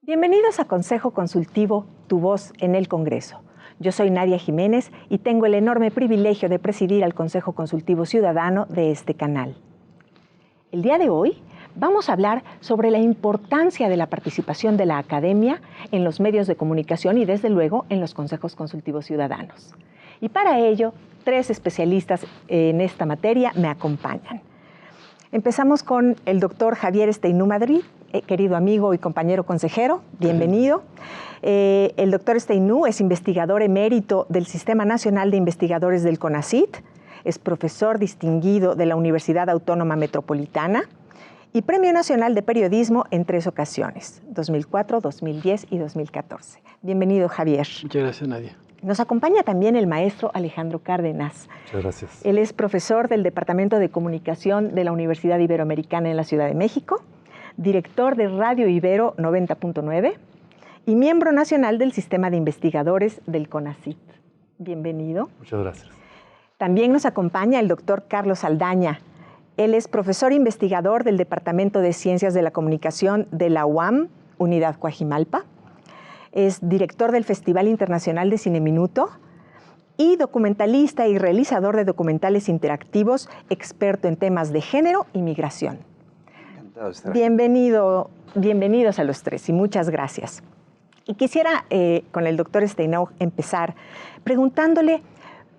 Bienvenidos a Consejo Consultivo, tu voz en el Congreso. Yo soy Nadia Jiménez y tengo el enorme privilegio de presidir al Consejo Consultivo Ciudadano de este canal. El día de hoy vamos a hablar sobre la importancia de la participación de la academia en los medios de comunicación y desde luego en los consejos consultivos ciudadanos. Y para ello, tres especialistas en esta materia me acompañan. Empezamos con el doctor Javier Steinú Madrid, querido amigo y compañero consejero, bienvenido. El doctor Steinú es investigador emérito del Sistema Nacional de Investigadores del CONACYT, es profesor distinguido de la Universidad Autónoma Metropolitana y Premio Nacional de Periodismo en 3 ocasiones, 2004, 2010 y 2014. Bienvenido, Javier. Muchas gracias, Nadia. Nos acompaña también el maestro Alejandro Cárdenas. Muchas gracias. Él es profesor del Departamento de Comunicación de la Universidad Iberoamericana en la Ciudad de México, director de Radio Ibero 90.9 y miembro nacional del Sistema de Investigadores del CONACYT. Bienvenido. Muchas gracias. También nos acompaña el doctor Carlos Saldaña. Él es profesor investigador del Departamento de Ciencias de la Comunicación de la UAM, Unidad Coajimalpa. Es director del Festival Internacional de Cine Minuto y documentalista y realizador de documentales interactivos, experto en temas de género y migración. Encantado de estar aquí. Bienvenidos a los tres y muchas gracias. Y quisiera con el doctor Steinú empezar preguntándole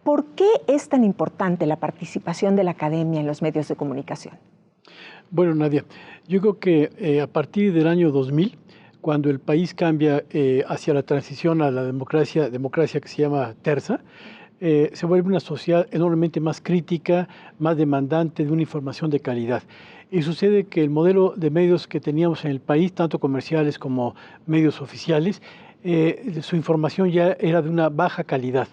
¿por qué es tan importante la participación de la academia en los medios de comunicación? Bueno, Nadia, yo creo que a partir del año 2000, cuando el país cambia hacia la transición a la democracia que se llama terza, se vuelve una sociedad enormemente más crítica, más demandante de una información de calidad. Y sucede que el modelo de medios que teníamos en el país, tanto comerciales como medios oficiales, su información ya era de una baja calidad.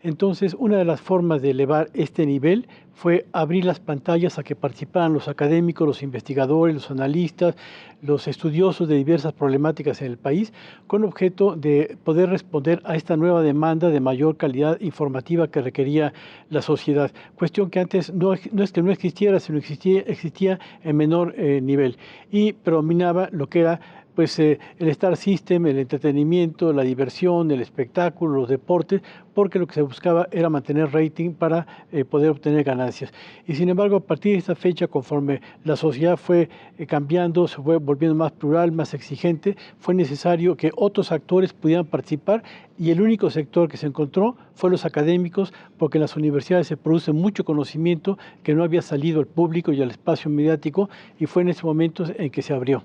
Entonces, una de las formas de elevar este nivel fue abrir las pantallas a que participaran los académicos, los investigadores, los analistas, los estudiosos de diversas problemáticas en el país, con objeto de poder responder a esta nueva demanda de mayor calidad informativa que requería la sociedad. Cuestión que antes no es que no existiera, sino existía en menor nivel y predominaba lo que era pues el Star System, el entretenimiento, la diversión, el espectáculo, los deportes, porque lo que se buscaba era mantener rating para poder obtener ganancias. Y sin embargo, a partir de esta fecha, conforme la sociedad fue cambiando, se fue volviendo más plural, más exigente, fue necesario que otros actores pudieran participar y el único sector que se encontró fue los académicos, porque en las universidades se produce mucho conocimiento que no había salido al público y al espacio mediático, y fue en ese momento en que se abrió.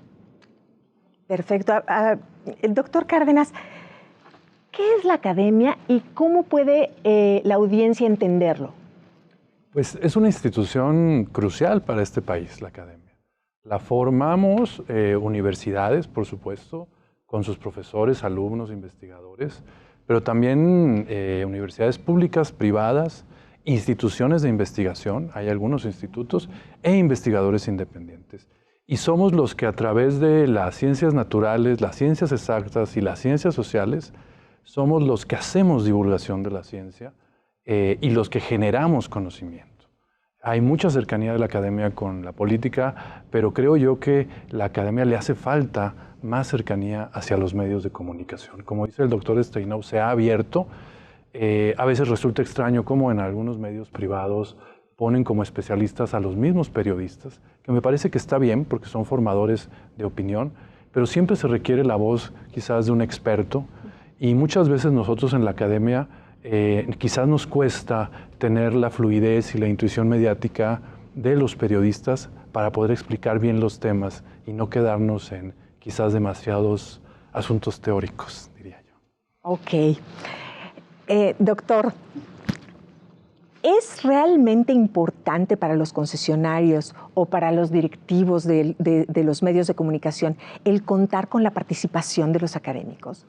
Perfecto. El doctor Cárdenas, ¿qué es la academia y cómo puede la audiencia entenderlo? Pues es una institución crucial para este país, la academia. La formamos universidades, por supuesto, con sus profesores, alumnos, investigadores, pero también universidades públicas, privadas, instituciones de investigación, hay algunos institutos, e investigadores independientes. Y somos los que a través de las ciencias naturales, las ciencias exactas y las ciencias sociales, somos los que hacemos divulgación de la ciencia y los que generamos conocimiento. Hay mucha cercanía de la academia con la política, pero creo yo que la academia le hace falta más cercanía hacia los medios de comunicación. Como dice el doctor Steinú, se ha abierto. A veces resulta extraño cómo en algunos medios privados ponen como especialistas a los mismos periodistas, que me parece que está bien porque son formadores de opinión, pero siempre se requiere la voz quizás de un experto y muchas veces nosotros en la academia quizás nos cuesta tener la fluidez y la intuición mediática de los periodistas para poder explicar bien los temas y no quedarnos en quizás demasiados asuntos teóricos, diría yo. Ok. Doctor, ¿es realmente importante para los concesionarios o para los directivos de los medios de comunicación el contar con la participación de los académicos?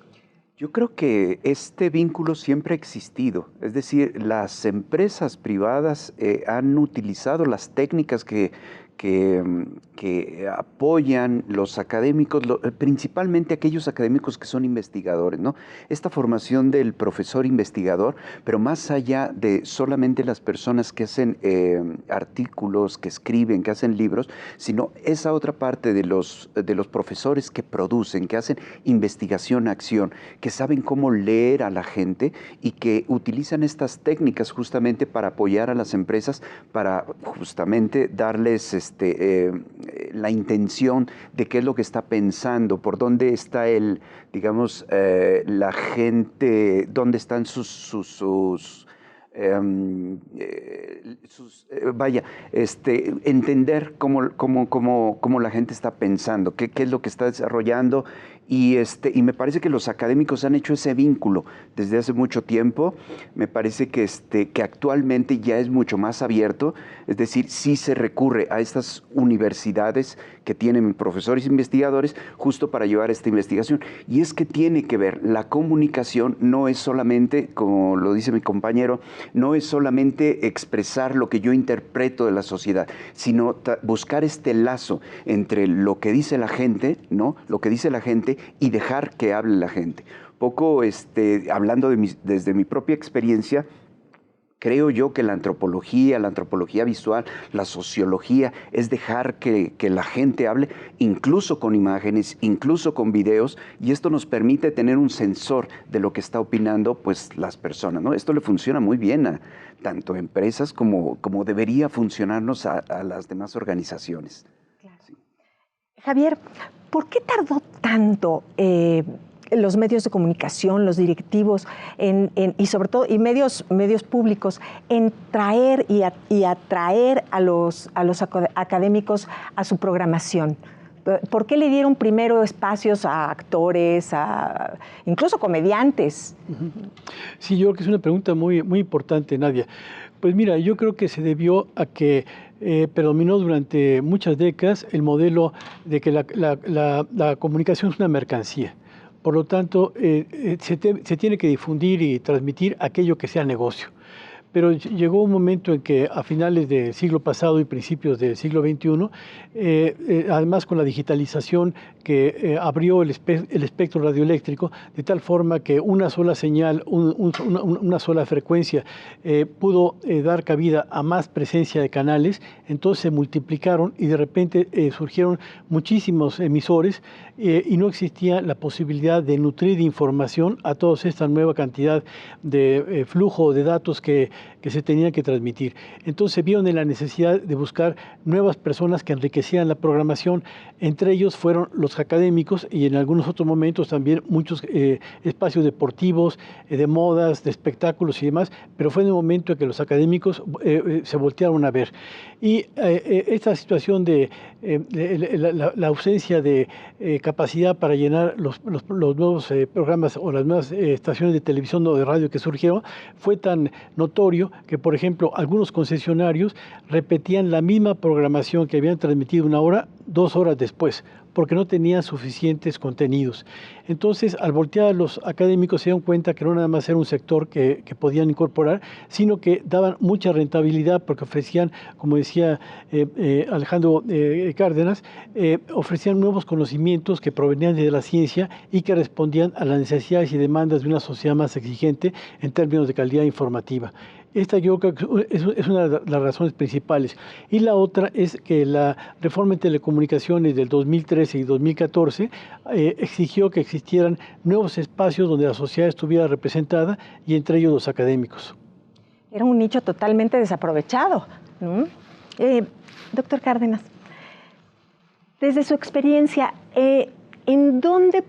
Yo creo que este vínculo siempre ha existido, es decir, las empresas privadas han utilizado las técnicas que apoyan los académicos, principalmente aquellos académicos que son investigadores, ¿no? Esta formación del profesor investigador, pero más allá de solamente las personas que hacen artículos, que escriben, que hacen libros, sino esa otra parte de los profesores que producen, que hacen investigación-acción, que saben cómo leer a la gente y que utilizan estas técnicas justamente para apoyar a las empresas, para justamente darles la intención de qué es lo que está pensando, por dónde está digamos, la gente, dónde están entender cómo la gente está pensando, qué es lo que está desarrollando, y me parece que los académicos han hecho ese vínculo desde hace mucho tiempo. Me parece que actualmente ya es mucho más abierto, es decir, sí se recurre a estas universidades que tienen profesores investigadores justo para llevar esta investigación. Y es que tiene que ver, la comunicación no es solamente, como lo dice mi compañero, no es solamente expresar lo que yo interpreto de la sociedad, sino buscar este lazo entre lo que dice la gente, ¿no? Lo que dice la gente y dejar que hable la gente. Poco hablando desde mi propia experiencia, creo yo que la antropología visual, la sociología, es dejar que la gente hable, incluso con imágenes, incluso con videos, y esto nos permite tener un sensor de lo que está opinando pues, las personas, ¿no? Esto le funciona muy bien a tanto empresas como debería funcionarnos a las demás organizaciones. Claro. Sí. Javier, ¿por qué tardó tanto los medios de comunicación, los directivos y sobre todo medios públicos en traer y atraer a los académicos a su programación? ¿Por qué le dieron primero espacios a actores, incluso comediantes? Sí, yo creo que es una pregunta muy, muy importante, Nadia. Pues mira, yo creo que se debió a que predominó durante muchas décadas el modelo de que la comunicación es una mercancía. Por lo tanto, se tiene que difundir y transmitir aquello que sea negocio. Pero llegó un momento en que a finales del siglo pasado y principios del siglo XXI, además con la digitalización que abrió el espectro radioeléctrico, de tal forma que una sola señal, una sola frecuencia pudo dar cabida a más presencia de canales, entonces se multiplicaron y de repente surgieron muchísimos emisores y no existía la posibilidad de nutrir de información a toda esta nueva cantidad de flujo de datos que se tenían que transmitir. Entonces vieron en la necesidad de buscar nuevas personas que enriquecieran la programación. Entre ellos fueron los académicos y en algunos otros momentos también muchos espacios deportivos, de modas, de espectáculos y demás, pero fue en el momento en que los académicos se voltearon a ver. Y esta situación de la ausencia de capacidad para llenar los nuevos programas o las nuevas estaciones de televisión o de radio que surgieron fue tan notorio que, por ejemplo, algunos concesionarios repetían la misma programación que habían transmitido 1 hora, 2 horas después, porque no tenían suficientes contenidos. Entonces, al voltear a los académicos se dieron cuenta que no nada más era un sector que podían incorporar, sino que daban mucha rentabilidad porque ofrecían, como decía Alejandro Cárdenas, ofrecían nuevos conocimientos que provenían de la ciencia y que respondían a las necesidades y demandas de una sociedad más exigente en términos de calidad informativa. Esta yo creo que es una de las razones principales. Y la otra es que la reforma en telecomunicaciones del 2013 y 2014 exigió que existieran nuevos espacios donde la sociedad estuviera representada y entre ellos los académicos. Era un nicho totalmente desaprovechado, ¿no? Doctor Cárdenas, desde su experiencia, ¿en dónde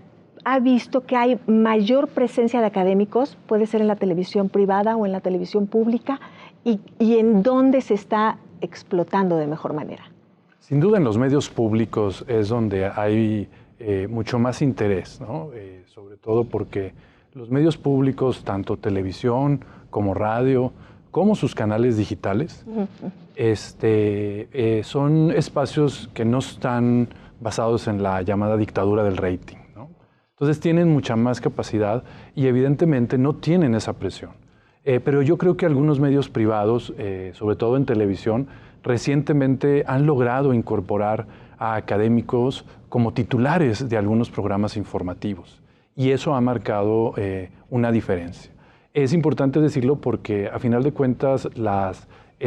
ha visto que hay mayor presencia de académicos? Puede ser en la televisión privada o en la televisión pública, y en dónde se está explotando de mejor manera. Sin duda en los medios públicos es donde hay mucho más interés, ¿no? Sobre todo porque los medios públicos, tanto televisión como radio, como sus canales digitales, son espacios que no están basados en la llamada dictadura del rating, ¿no? Entonces tienen mucha más capacidad y evidentemente no tienen esa presión. Pero yo creo que algunos medios privados, sobre todo en televisión, recientemente han logrado incorporar a académicos como titulares de algunos programas informativos y eso ha marcado una diferencia. Es importante decirlo porque a final de cuentas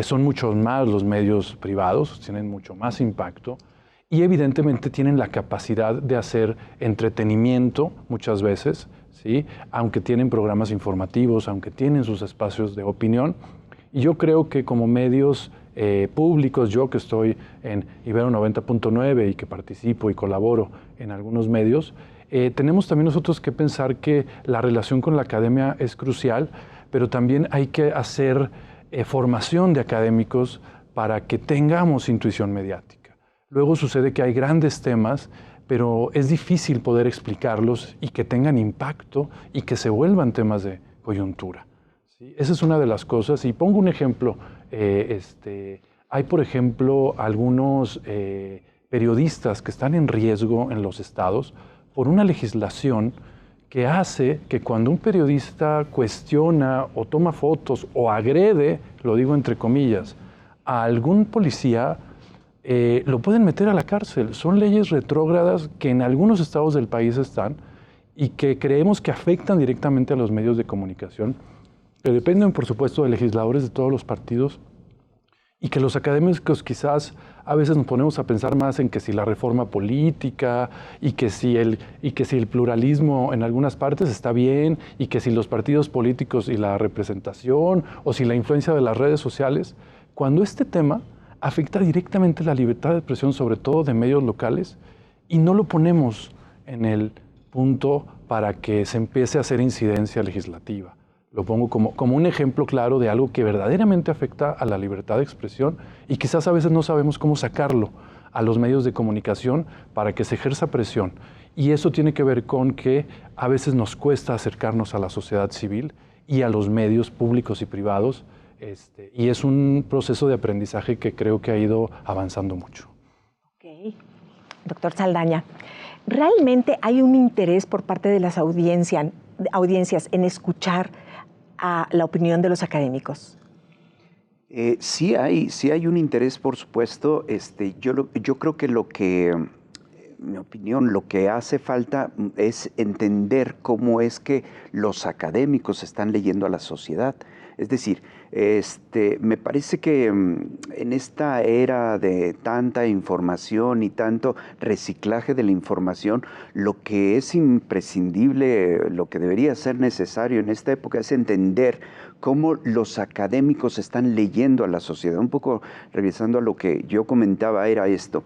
son muchos más los medios privados, tienen mucho más impacto y evidentemente tienen la capacidad de hacer entretenimiento muchas veces, ¿sí? Aunque tienen programas informativos, aunque tienen sus espacios de opinión. Y yo creo que como medios públicos, yo que estoy en Ibero 90.9 y que participo y colaboro en algunos medios, tenemos también nosotros que pensar que la relación con la academia es crucial, pero también hay que hacer formación de académicos para que tengamos intuición mediática. Luego sucede que hay grandes temas, pero es difícil poder explicarlos y que tengan impacto y que se vuelvan temas de coyuntura, ¿sí? Esa es una de las cosas. Y pongo un ejemplo. Hay, por ejemplo, algunos periodistas que están en riesgo en los estados por una legislación que hace que cuando un periodista cuestiona o toma fotos o agrede, lo digo entre comillas, a algún policía, lo pueden meter a la cárcel. Son leyes retrógradas que en algunos estados del país están y que creemos que afectan directamente a los medios de comunicación, que dependen, por supuesto, de legisladores de todos los partidos y que los académicos quizás a veces nos ponemos a pensar más en que si la reforma política y que si el pluralismo en algunas partes está bien y que si los partidos políticos y la representación o si la influencia de las redes sociales, cuando este tema afecta directamente la libertad de expresión, sobre todo de medios locales, y no lo ponemos en el punto para que se empiece a hacer incidencia legislativa. Lo pongo como un ejemplo claro de algo que verdaderamente afecta a la libertad de expresión y quizás a veces no sabemos cómo sacarlo a los medios de comunicación para que se ejerza presión. Y eso tiene que ver con que a veces nos cuesta acercarnos a la sociedad civil y a los medios públicos y privados, y es un proceso de aprendizaje que creo que ha ido avanzando mucho. Ok. Doctor Saldaña, ¿realmente hay un interés por parte de las audiencias en escuchar a la opinión de los académicos? Sí hay un interés, por supuesto. Yo creo que mi opinión, lo que hace falta es entender cómo es que los académicos están leyendo a la sociedad. Es decir, me parece que en esta era de tanta información y tanto reciclaje de la información, lo que es imprescindible, lo que debería ser necesario en esta época es entender cómo los académicos están leyendo a la sociedad. Un poco regresando a lo que yo comentaba, era esto.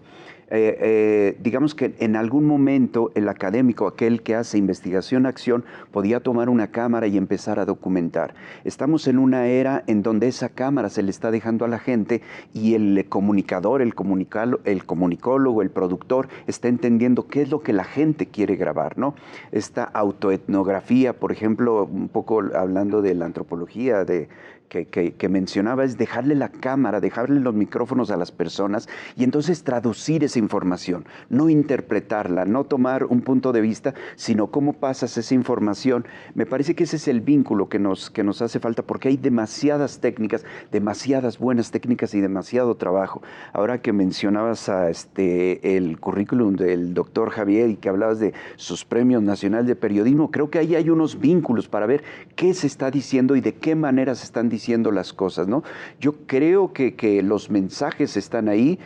Digamos que en algún momento el académico, aquel que hace investigación-acción, podía tomar una cámara y empezar a documentar. Estamos en una era en donde esa cámara se le está dejando a la gente y el comunicador, el comunicólogo, el productor está entendiendo qué es lo que la gente quiere grabar, ¿no? Esta autoetnografía, por ejemplo, un poco hablando de la antropología que mencionaba, es dejarle la cámara, dejarle los micrófonos a las personas y entonces traducir esa información, no interpretarla, no tomar un punto de vista, sino cómo pasas esa información. Me parece que ese es el vínculo que nos hace falta, porque hay demasiadas técnicas, demasiadas buenas técnicas y demasiado trabajo. Ahora que mencionabas el currículum del doctor Javier y que hablabas de sus premios nacionales de periodismo, creo que ahí hay unos vínculos para ver qué se está diciendo y de qué manera se están diciendo las cosas, ¿no? Yo creo que los mensajes están ahí.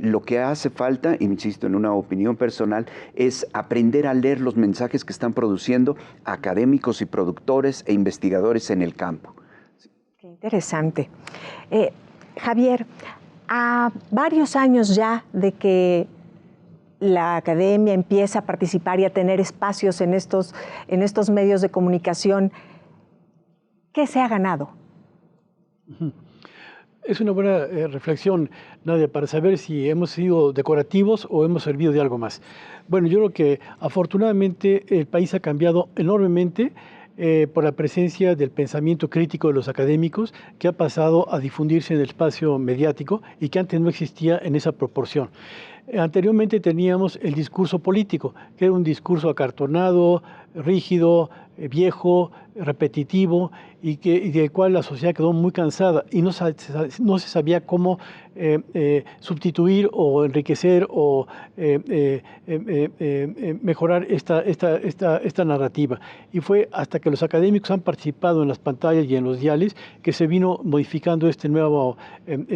Lo que hace falta, insisto, en una opinión personal, es aprender a leer los mensajes que están produciendo académicos y productores e investigadores en el campo. Qué interesante. Javier, a varios años ya de que la academia empieza a participar y a tener espacios en estos medios de comunicación, ¿qué se ha ganado? Es una buena reflexión, Nadia, para saber si hemos sido decorativos o hemos servido de algo más. Bueno, yo creo que afortunadamente el país ha cambiado enormemente por la presencia del pensamiento crítico de los académicos, que ha pasado a difundirse en el espacio mediático y que antes no existía en esa proporción. Anteriormente teníamos el discurso político, que era un discurso acartonado, rígido, viejo, repetitivo, y del cual la sociedad quedó muy cansada y no se sabía cómo substituir o enriquecer o mejorar esta narrativa. Y fue hasta que los académicos han participado en las pantallas y en los diales que se vino modificando este nuevo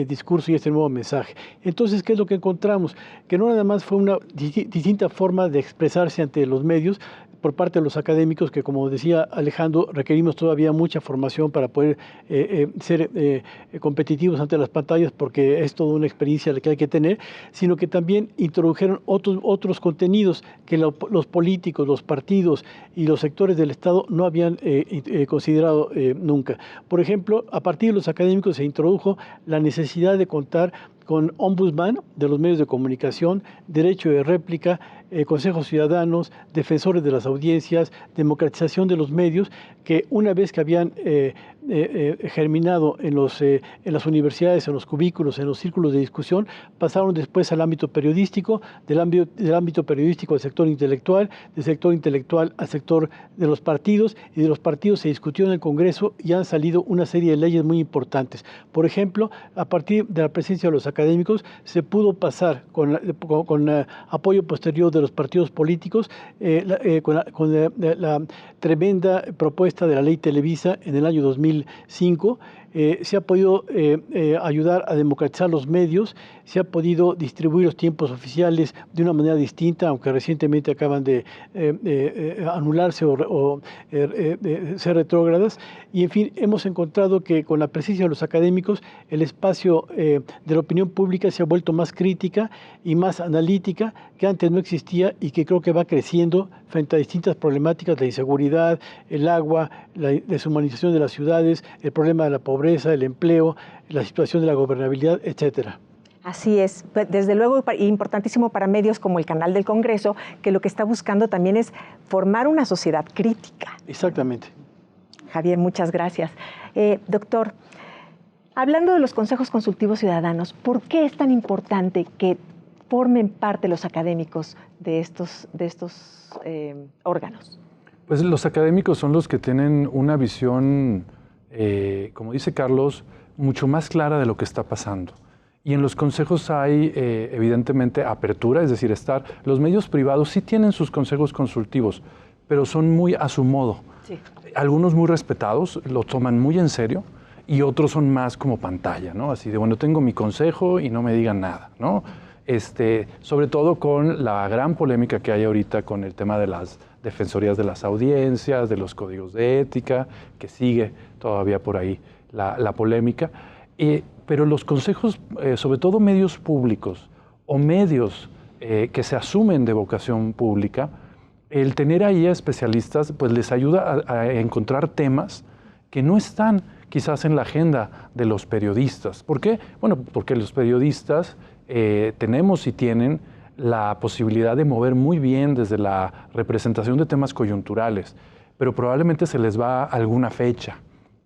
discurso y este nuevo mensaje. Entonces, ¿qué es lo que encontramos? Que no nada más fue una distinta forma de expresarse ante los medios por parte de los académicos, que como decía Alejandro, requerimos todavía mucha formación para poder ser competitivos ante las pantallas, porque es toda una experiencia la que hay que tener, sino que también introdujeron otros contenidos que los políticos, los partidos y los sectores del Estado no habían considerado nunca. Por ejemplo, a partir de los académicos se introdujo la necesidad de contar con ombudsman de los medios de comunicación, derecho de réplica, consejos ciudadanos, defensores de las audiencias, democratización de los medios, que una vez que habían germinado en las universidades, en los cubículos, en los círculos de discusión, pasaron después al ámbito periodístico, del ámbito periodístico al sector intelectual, del sector intelectual al sector de los partidos, y de los partidos se discutió en el Congreso y han salido una serie de leyes muy importantes. Por ejemplo, a partir de la presencia de los académicos, se pudo pasar con apoyo posterior de los partidos políticos, con la tremenda propuesta de la ley Televisa en el año 2005, se ha podido ayudar a democratizar los medios, se ha podido distribuir los tiempos oficiales de una manera distinta, aunque recientemente acaban de anularse o ser retrógradas. Y en fin, hemos encontrado que con la presencia de los académicos, el espacio de la opinión pública se ha vuelto más crítica y más analítica, que antes no existía y que creo que va creciendo frente a distintas problemáticas: la inseguridad, el agua, la deshumanización de las ciudades, el problema de la pobreza, el empleo, la situación de la gobernabilidad, etcétera. Así es, desde luego importantísimo para medios como el Canal del Congreso, que lo que está buscando también es formar una sociedad crítica. Exactamente. Javier, muchas gracias. Doctor, hablando de los consejos consultivos ciudadanos, ¿por qué es tan importante que formen parte los académicos de estos órganos? Pues los académicos son los que tienen una visión, como dice Carlos, mucho más clara de lo que está pasando. Y en los consejos hay, evidentemente, apertura, es decir, los medios privados sí tienen sus consejos consultivos, pero son muy a su modo. Sí. Algunos muy respetados, lo toman muy en serio, y otros son más como pantalla, ¿no? Así de, bueno, tengo mi consejo y no me digan nada, ¿no? Sobre todo con la gran polémica que hay ahorita con el tema de las defensorías de las audiencias, de los códigos de ética, que sigue todavía por ahí la polémica. Pero los consejos, sobre todo medios públicos o medios que se asumen de vocación pública, el tener ahí a especialistas pues les ayuda a encontrar temas que no están quizás en la agenda de los periodistas. ¿Por qué? Bueno, porque los periodistas tenemos y tienen la posibilidad de mover muy bien desde la representación de temas coyunturales, pero probablemente se les va alguna fecha,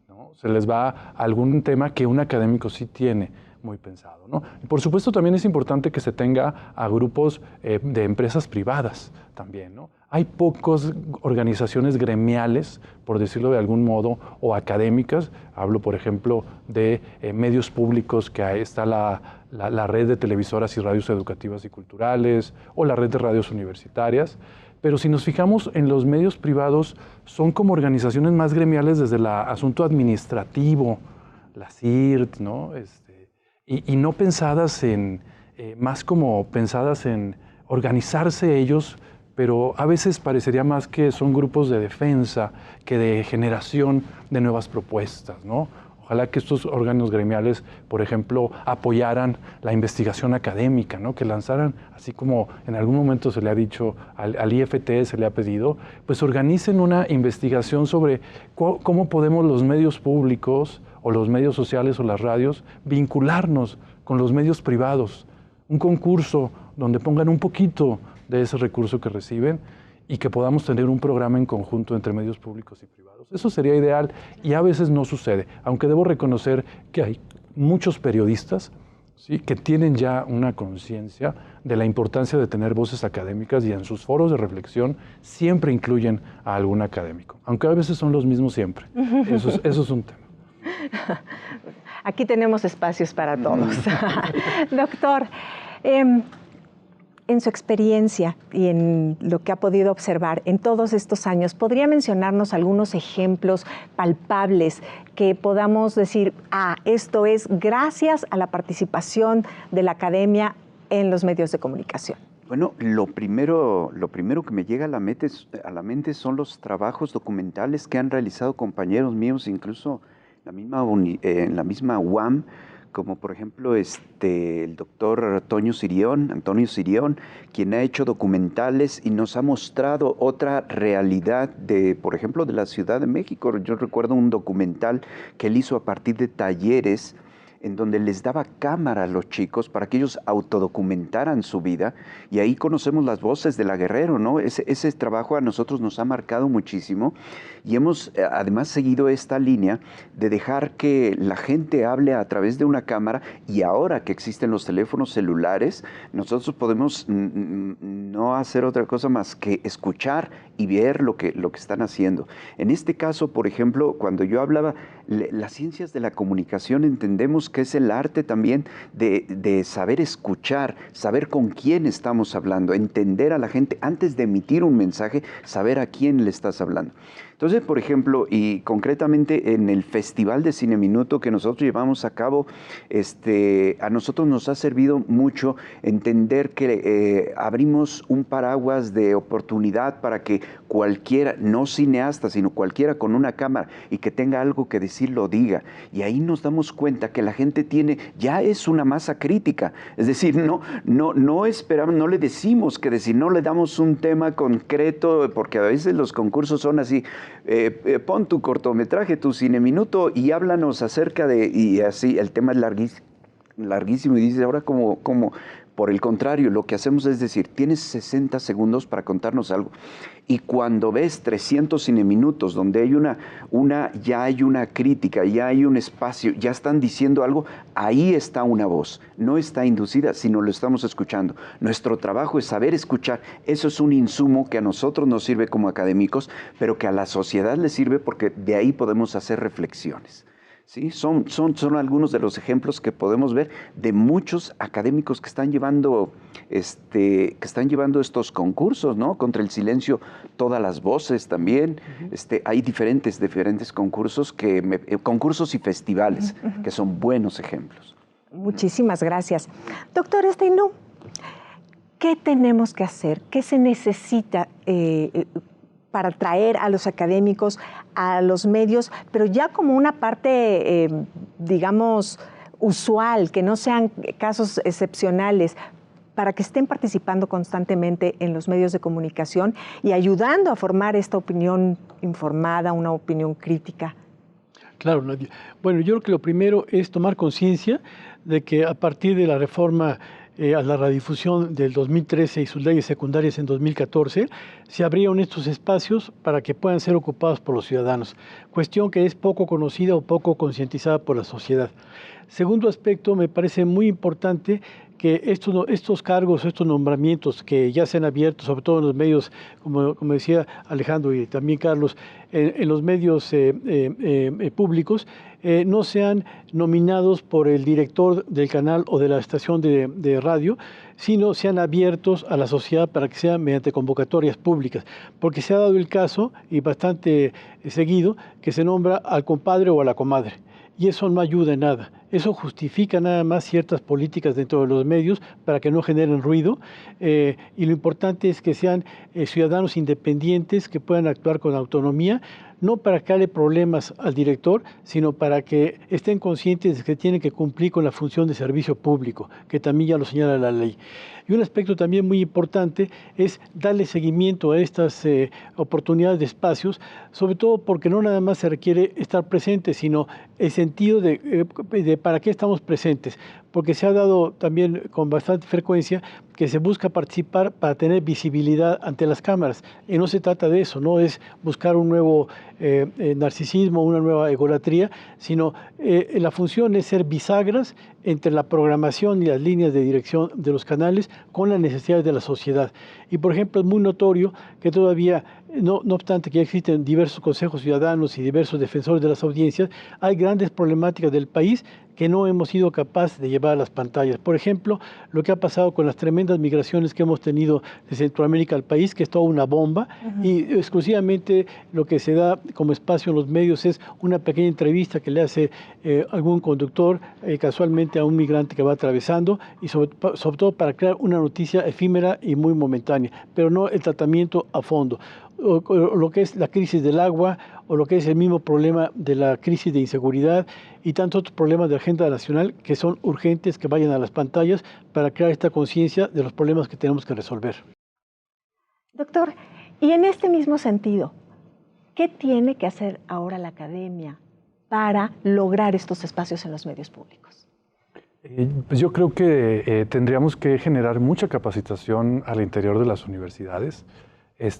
¿no? Se les va algún tema que un académico sí tiene muy pensado, ¿no? Y por supuesto también es importante que se tenga a grupos de empresas privadas también, ¿no? Hay pocas organizaciones gremiales, por decirlo de algún modo, o académicas. Hablo, por ejemplo, de medios públicos, que ahí está la red de televisoras y radios educativas y culturales, o la red de radios universitarias. Pero si nos fijamos en los medios privados, son como organizaciones más gremiales desde el asunto administrativo, la CIRT, ¿no? Y no pensadas más como pensadas en organizarse ellos, pero a veces parecería más que son grupos de defensa que de generación de nuevas propuestas, ¿no? Ojalá que estos órganos gremiales, por ejemplo, apoyaran la investigación académica, ¿no? Que lanzaran, así como en algún momento se le ha dicho al IFT, se le ha pedido, pues organicen una investigación sobre cómo podemos los medios públicos o los medios sociales o las radios vincularnos con los medios privados. Un concurso donde pongan un poquito de ese recurso que reciben y que podamos tener un programa en conjunto entre medios públicos y privados. Eso sería ideal y a veces no sucede, aunque debo reconocer que hay muchos periodistas, ¿sí?, que tienen ya una conciencia de la importancia de tener voces académicas y en sus foros de reflexión siempre incluyen a algún académico, aunque a veces son los mismos siempre. Eso es un tema. Aquí tenemos espacios para todos. Doctor, en su experiencia y en lo que ha podido observar en todos estos años, ¿podría mencionarnos algunos ejemplos palpables que podamos decir, esto es gracias a la participación de la academia en los medios de comunicación? Bueno, lo primero que me llega a la mente son los trabajos documentales que han realizado compañeros míos, incluso en la misma UAM, como por ejemplo el doctor Antonio Sirión, quien ha hecho documentales y nos ha mostrado otra realidad por ejemplo, de la Ciudad de México. Yo recuerdo un documental que él hizo a partir de talleres en donde les daba cámara a los chicos para que ellos autodocumentaran su vida, y ahí conocemos las voces de la Guerrero, ¿no? Ese trabajo a nosotros nos ha marcado muchísimo, y hemos además seguido esta línea de dejar que la gente hable a través de una cámara, y ahora que existen los teléfonos celulares, nosotros podemos no hacer otra cosa más que escuchar y ver lo que están haciendo. En este caso, por ejemplo, cuando yo hablaba, las ciencias de la comunicación entendemos que es el arte también de saber escuchar, saber con quién estamos hablando, entender a la gente antes de emitir un mensaje, saber a quién le estás hablando. Entonces, por ejemplo, y concretamente en el Festival de Cine Minuto que nosotros llevamos a cabo, a nosotros nos ha servido mucho entender que abrimos un paraguas de oportunidad para que cualquiera, no cineasta, sino cualquiera con una cámara y que tenga algo que decir, lo diga. Y ahí nos damos cuenta que la gente ya es una masa crítica. Es decir, no esperamos, no le decimos qué decir, no le damos un tema concreto, porque a veces los concursos son así. Pon tu cortometraje, tu cine minuto y háblanos acerca y así, el tema es larguísimo y dice, ahora como por el contrario, lo que hacemos es decir, tienes 60 segundos para contarnos algo. Y cuando ves 300 cineminutos donde hay ya hay una crítica, ya hay un espacio, ya están diciendo algo, ahí está una voz. No está inducida, sino lo estamos escuchando. Nuestro trabajo es saber escuchar. Eso es un insumo que a nosotros nos sirve como académicos, pero que a la sociedad le sirve porque de ahí podemos hacer reflexiones. ¿Sí? Son algunos de los ejemplos que podemos ver de muchos académicos que están llevando estos concursos, ¿no? Contra el silencio, todas las voces también. Hay diferentes concursos concursos y festivales que son buenos ejemplos. Muchísimas gracias. Doctor Steinlau, ¿qué tenemos que hacer? ¿Qué se necesita para traer a los académicos a los medios, pero ya como una parte, digamos, usual, que no sean casos excepcionales, para que estén participando constantemente en los medios de comunicación y ayudando a formar esta opinión informada, una opinión crítica? Claro, Nadia. Bueno, yo creo que lo primero es tomar conciencia de que a partir de la reforma a la radiodifusión del 2013 y sus leyes secundarias en 2014, se abrieron estos espacios para que puedan ser ocupados por los ciudadanos, cuestión que es poco conocida o poco concientizada por la sociedad. Segundo aspecto, me parece muy importante que estos cargos, estos nombramientos que ya se han abierto, sobre todo en los medios, como decía Alejandro y también Carlos, en los medios públicos, no sean nominados por el director del canal o de la estación de radio, sino sean abiertos a la sociedad para que sean mediante convocatorias públicas. Porque se ha dado el caso, y bastante seguido, que se nombra al compadre o a la comadre. Y eso no ayuda en nada. Eso justifica nada más ciertas políticas dentro de los medios para que no generen ruido. Y lo importante es que sean ciudadanos independientes que puedan actuar con autonomía, no para crearle problemas al director, sino para que estén conscientes de que tienen que cumplir con la función de servicio público, que también ya lo señala la ley. Y un aspecto también muy importante es darle seguimiento a estas oportunidades de espacios, sobre todo porque no nada más se requiere estar presente, sino el sentido de para qué estamos presentes, porque se ha dado también con bastante frecuencia que se busca participar para tener visibilidad ante las cámaras. Y no se trata de eso, no es buscar un nuevo narcisismo, una nueva egolatría, sino la función es ser bisagras entre la programación y las líneas de dirección de los canales con las necesidades de la sociedad. Y, por ejemplo, es muy notorio que todavía, no obstante que ya existen diversos consejos ciudadanos y diversos defensores de las audiencias, hay grandes problemáticas del país que no hemos sido capaces de llevar a las pantallas. Por ejemplo, lo que ha pasado con las tremendas migraciones que hemos tenido de Centroamérica al país, que es toda una bomba, y exclusivamente lo que se da como espacio en los medios es una pequeña entrevista que le hace algún conductor casualmente a un migrante que va atravesando, y sobre todo para crear una noticia efímera y muy momentánea, pero no el tratamiento a fondo. O lo que es la crisis del agua, o lo que es el mismo problema de la crisis de inseguridad y tantos otros problemas de agenda nacional que son urgentes que vayan a las pantallas para crear esta conciencia de los problemas que tenemos que resolver. Doctor, y en este mismo sentido, ¿qué tiene que hacer ahora la academia para lograr estos espacios en los medios públicos? Pues yo creo que tendríamos que generar mucha capacitación al interior de las universidades,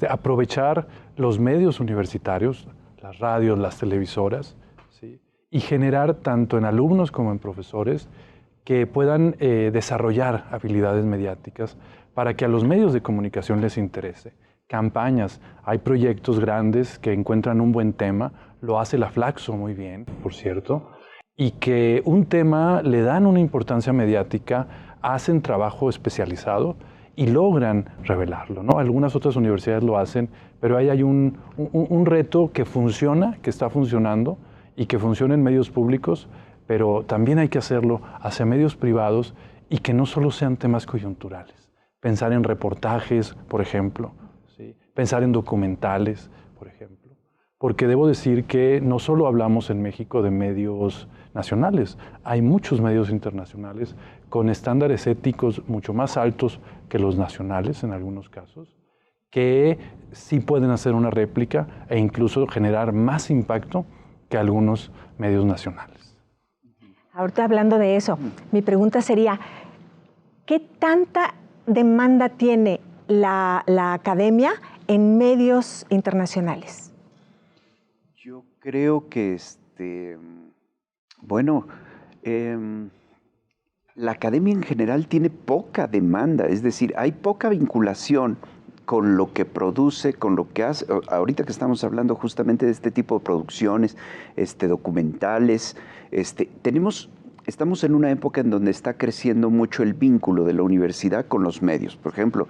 aprovechar los medios universitarios, las radios, las televisoras, ¿sí? Y generar tanto en alumnos como en profesores que puedan desarrollar habilidades mediáticas para que a los medios de comunicación les interese. Campañas, hay proyectos grandes que encuentran un buen tema, lo hace la Flaxo muy bien, por cierto, y que un tema le dan una importancia mediática, hacen trabajo especializado y logran revelarlo, ¿no? Algunas otras universidades lo hacen, pero ahí hay un reto que funciona, que está funcionando y que funciona en medios públicos, pero también hay que hacerlo hacia medios privados y que no solo sean temas coyunturales. Pensar en reportajes, por ejemplo, ¿sí? Pensar en documentales, por ejemplo. Porque debo decir que no solo hablamos en México de medios nacionales, hay muchos medios internacionales con estándares éticos mucho más altos que los nacionales en algunos casos, que sí pueden hacer una réplica e incluso generar más impacto que algunos medios nacionales. Ahorita hablando de eso, mi pregunta sería, ¿qué tanta demanda tiene la academia en medios internacionales? Yo creo que la academia en general tiene poca demanda, es decir, hay poca vinculación con lo que produce, con lo que hace. Ahorita que estamos hablando justamente de este tipo de producciones, documentales, estamos en una época en donde está creciendo mucho el vínculo de la universidad con los medios. Por ejemplo,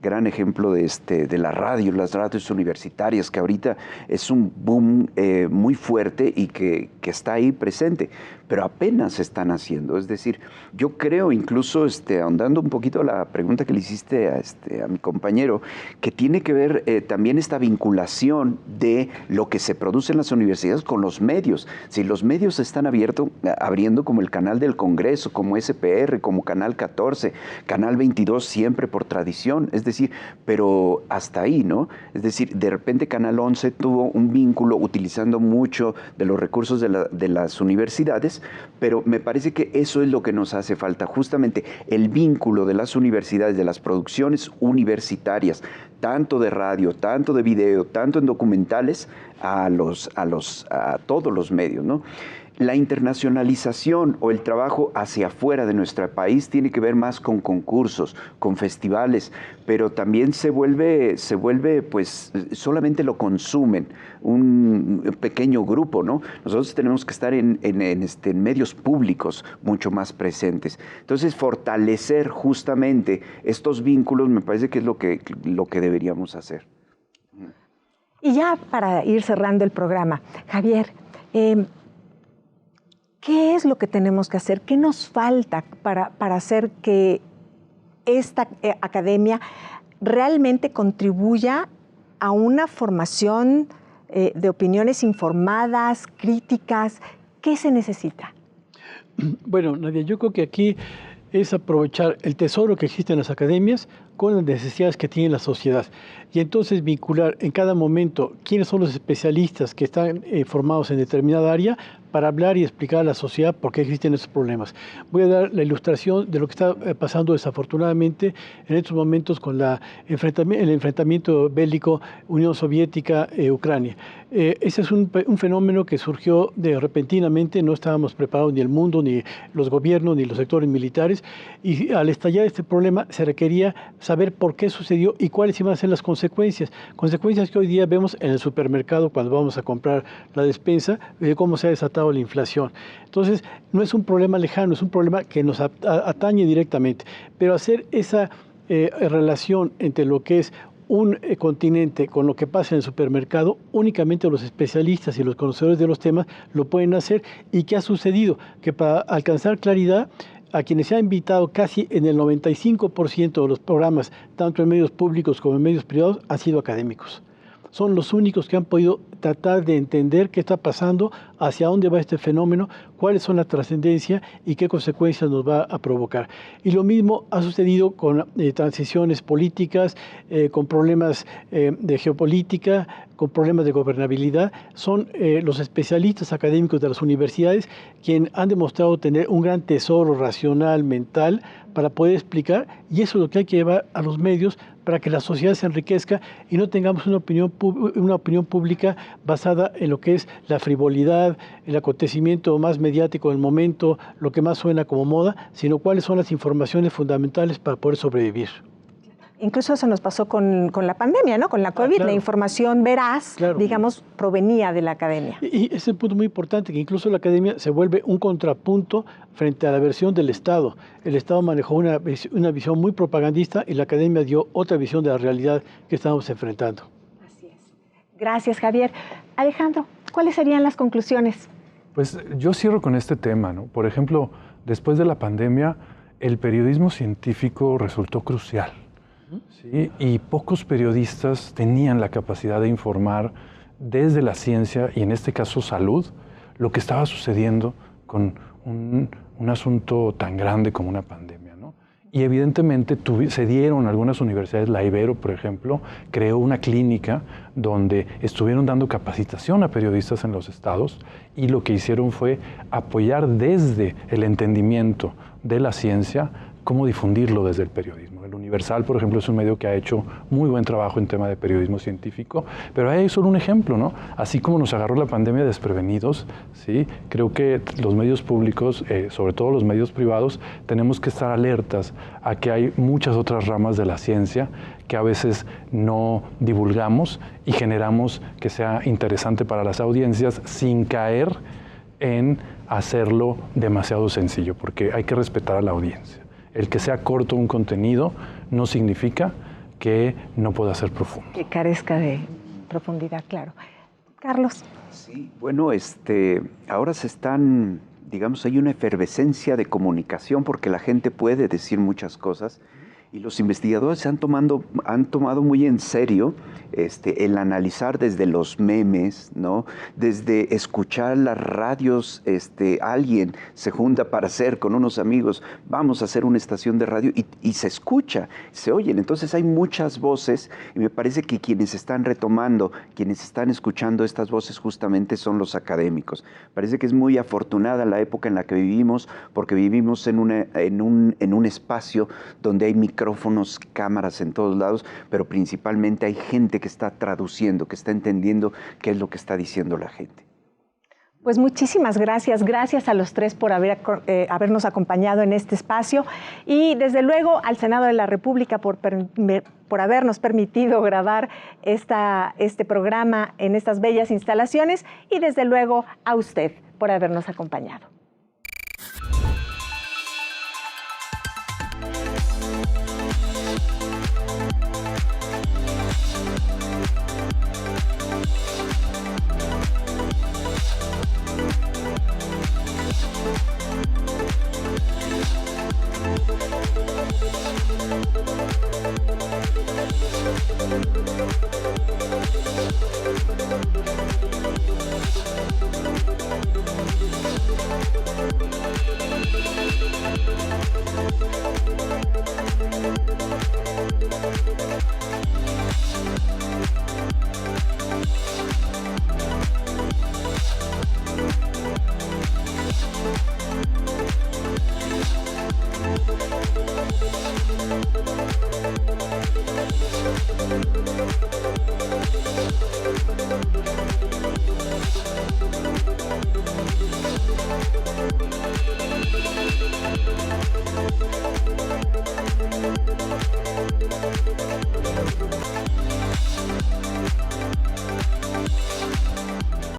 gran ejemplo de las radios universitarias, que ahorita es un boom muy fuerte y que está ahí presente, pero apenas se están haciendo. Es decir, yo creo, incluso ahondando un poquito a la pregunta que le hiciste a mi compañero, que tiene que ver también esta vinculación de lo que se produce en las universidades con los medios. Si los medios se están abriendo como el Canal del Congreso, como SPR, como Canal 14, Canal 22, siempre por tradición, es decir, pero hasta ahí, ¿no? Es decir, de repente Canal 11 tuvo un vínculo utilizando mucho de los recursos de las universidades, pero me parece que eso es lo que nos hace falta, justamente el vínculo de las universidades, de las producciones universitarias, tanto de radio, tanto de video, tanto en documentales, a todos los medios, ¿no? La internacionalización o el trabajo hacia afuera de nuestro país tiene que ver más con concursos, con festivales, pero también se vuelve, pues, solamente lo consumen un pequeño grupo, ¿no? Nosotros tenemos que estar en medios públicos mucho más presentes. Entonces, fortalecer justamente estos vínculos me parece que es lo que deberíamos hacer. Y ya para ir cerrando el programa, Javier, ¿qué es lo que tenemos que hacer? ¿Qué nos falta para hacer que esta academia realmente contribuya a una formación de opiniones informadas, críticas? ¿Qué se necesita? Bueno, Nadia, yo creo que aquí es aprovechar el tesoro que existe en las academias con las necesidades que tiene la sociedad. Y entonces vincular en cada momento quiénes son los especialistas que están formados en determinada área para hablar y explicar a la sociedad por qué existen estos problemas. Voy a dar la ilustración de lo que está pasando desafortunadamente en estos momentos con el enfrentamiento bélico Unión Soviética-Ucrania. Ese es un fenómeno que surgió repentinamente, no estábamos preparados ni el mundo, ni los gobiernos, ni los sectores militares, y al estallar este problema se requería saber por qué sucedió y cuáles iban a ser las consecuencias. Consecuencias que hoy día vemos en el supermercado cuando vamos a comprar la despensa, de cómo se ha desatado la inflación. Entonces, no es un problema lejano, es un problema que nos atañe directamente. Pero hacer esa relación entre lo que es un continente con lo que pasa en el supermercado, únicamente los especialistas y los conocedores de los temas lo pueden hacer. ¿Y qué ha sucedido? Que para alcanzar claridad, a quienes se ha invitado casi en el 95% de los programas, tanto en medios públicos como en medios privados, han sido académicos. Son los únicos que han podido tratar de entender qué está pasando, hacia dónde va este fenómeno, cuáles son la trascendencia y qué consecuencias nos va a provocar. Y lo mismo ha sucedido con transiciones políticas, con problemas de geopolítica, con problemas de gobernabilidad. Son los especialistas académicos de las universidades quienes han demostrado tener un gran tesoro racional, mental, para poder explicar, y eso es lo que hay que llevar a los medios para que la sociedad se enriquezca y no tengamos una opinión pública basada en lo que es la frivolidad, el acontecimiento más mediático del momento, lo que más suena como moda, sino cuáles son las informaciones fundamentales para poder sobrevivir. Incluso eso nos pasó con la pandemia, ¿no? Con la COVID, claro. La información veraz, claro, digamos, provenía de la academia. Y ese es un punto muy importante, que incluso la academia se vuelve un contrapunto frente a la versión del Estado. El Estado manejó una visión muy propagandista y la academia dio otra visión de la realidad que estamos enfrentando. Así es. Gracias, Javier. Alejandro, ¿cuáles serían las conclusiones? Pues yo cierro con este tema, ¿no? Por ejemplo, después de la pandemia, el periodismo científico resultó crucial. ¿Sí? Y pocos periodistas tenían la capacidad de informar desde la ciencia, y en este caso salud, lo que estaba sucediendo con un asunto tan grande como una pandemia, ¿no? Y evidentemente se dieron algunas universidades, la Ibero, por ejemplo, creó una clínica donde estuvieron dando capacitación a periodistas en los estados, y lo que hicieron fue apoyar desde el entendimiento de la ciencia cómo difundirlo desde el periodismo. El Universal, por ejemplo, es un medio que ha hecho muy buen trabajo en tema de periodismo científico, pero ahí es solo un ejemplo, ¿no? Así como nos agarró la pandemia desprevenidos, ¿sí? Creo que los medios públicos, sobre todo los medios privados, tenemos que estar alertas a que hay muchas otras ramas de la ciencia que a veces no divulgamos y generamos que sea interesante para las audiencias sin caer en hacerlo demasiado sencillo, porque hay que respetar a la audiencia. El que sea corto un contenido no significa que no pueda ser profundo. Que carezca de profundidad, claro. Carlos. Sí, bueno, ahora digamos, hay una efervescencia de comunicación porque la gente puede decir muchas cosas, y los investigadores han tomado muy en serio el analizar desde los memes, ¿no? Desde escuchar las radios, alguien se junta para hacer con unos amigos, vamos a hacer una estación de radio, y se escucha, se oyen. Entonces hay muchas voces, y me parece que quienes están retomando, quienes están escuchando estas voces justamente son los académicos. Parece que es muy afortunada la época en la que vivimos, porque vivimos en un espacio donde hay micrófonos, cámaras en todos lados, pero principalmente hay gente que está traduciendo, que está entendiendo qué es lo que está diciendo la gente. Pues muchísimas gracias. Gracias a los tres por habernos acompañado en este espacio, y desde luego al Senado de la República por habernos permitido grabar este programa en estas bellas instalaciones, y desde luego a usted por habernos acompañado.